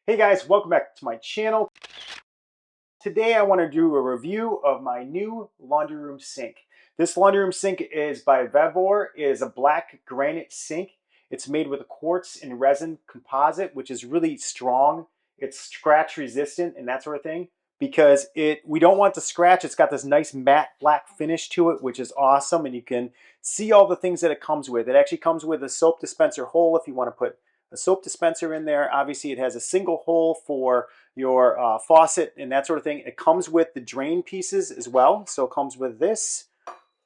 Hey guys, welcome back to my channel. Today I want to do a review of my new laundry room sink. This laundry room sink is by Vevor. It is a black granite sink. It's made with a quartz and resin composite, which is really strong. It's scratch resistant and that sort of thing because we don't want to scratch. It's got this nice matte black finish to it, which is awesome, and you can see all the things that it comes with. It actually comes with a soap dispenser hole if you want to put a soap dispenser in there. Obviously, it has a single hole for your faucet and that sort of thing. It comes with the drain pieces as well. So it comes with this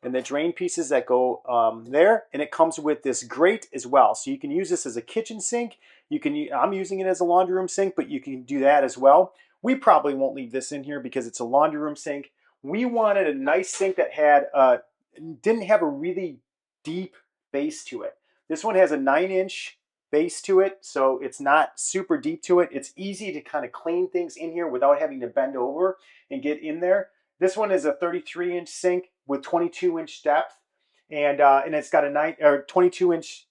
and the drain pieces that go there, and it comes with this grate as well. So you can use this as a kitchen sink. I'm using it as a laundry room sink, but you can do that as well. We probably won't leave this in here because it's a laundry room sink. We wanted a nice sink that didn't have a really deep base to it. This one has a 9-inch base to it, so it's not super deep to it. It's easy to kind of clean things in here without having to bend over and get in there. This one is a 33-inch sink with 22-inch depth, and it's got a 22-inch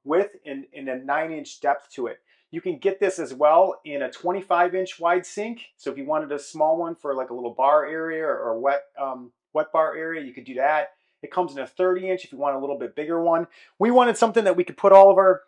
width and a 9-inch depth to it. You can get this as well in a 25-inch wide sink. So if you wanted a small one for like a little bar area or wet bar area, you could do that. It comes in a 30-inch if you want a little bit bigger one. We wanted something that we could put all of our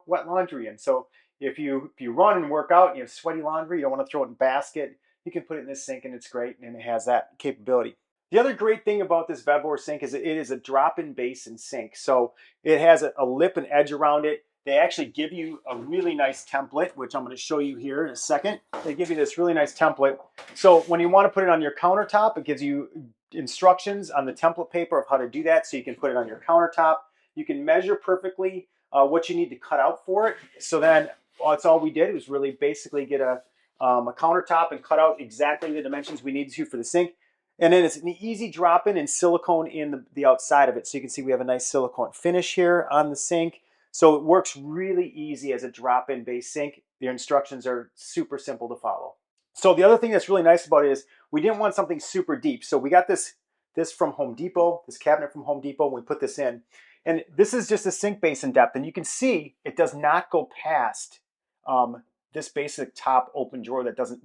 wet laundry in. So if you run and work out and you have sweaty laundry, you don't want to throw it in a basket, you can put it in this sink and it's great, and it has that capability. The other great thing about this Vevor sink is it is a drop-in basin sink. So it has a lip and edge around it. They actually give you a really nice template, which I'm going to show you here in a second. They give you this really nice template. So when you want to put it on your countertop, it gives you instructions on the template paper of how to do that, so you can put it on your countertop. You can measure perfectly what you need to cut out for it. So then that's all we did. It was really basically get a countertop and cut out exactly the dimensions we needed to for the sink. And then it's an easy drop-in and silicone in the outside of it. So you can see we have a nice silicone finish here on the sink. So it works really easy as a drop-in base sink. The instructions are super simple to follow. So the other thing that's really nice about it is we didn't want something super deep. So we got this from Home Depot, this cabinet from Home Depot, and we put this in. And this is just a sink basin depth, and you can see it does not go past this basic top open drawer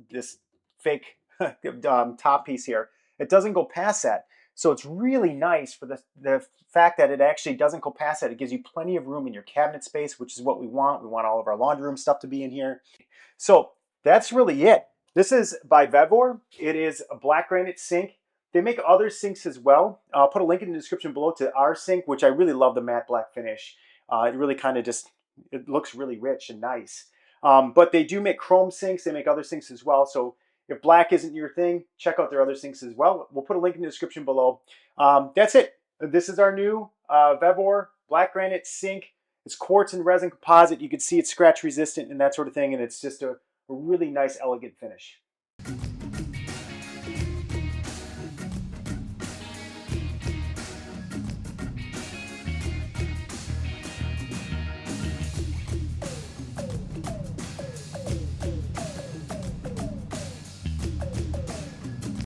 this fake top piece here. It doesn't go past that. So it's really nice for the fact that it actually doesn't go past that. It gives you plenty of room in your cabinet space, which is what we want. We want all of our laundry room stuff to be in here. So that's really it. This is by Vevor. It is a black granite sink. They make other sinks as well. I'll put a link in the description below to our sink, which I really love the matte black finish. It really kind of it looks really rich and nice. But they do make chrome sinks. They make other sinks as well. So if black isn't your thing, check out their other sinks as well. We'll put a link in the description below. That's it. This is our new Vevor black granite sink. It's quartz and resin composite. You can see it's scratch resistant and that sort of thing. And it's just a really nice, elegant finish.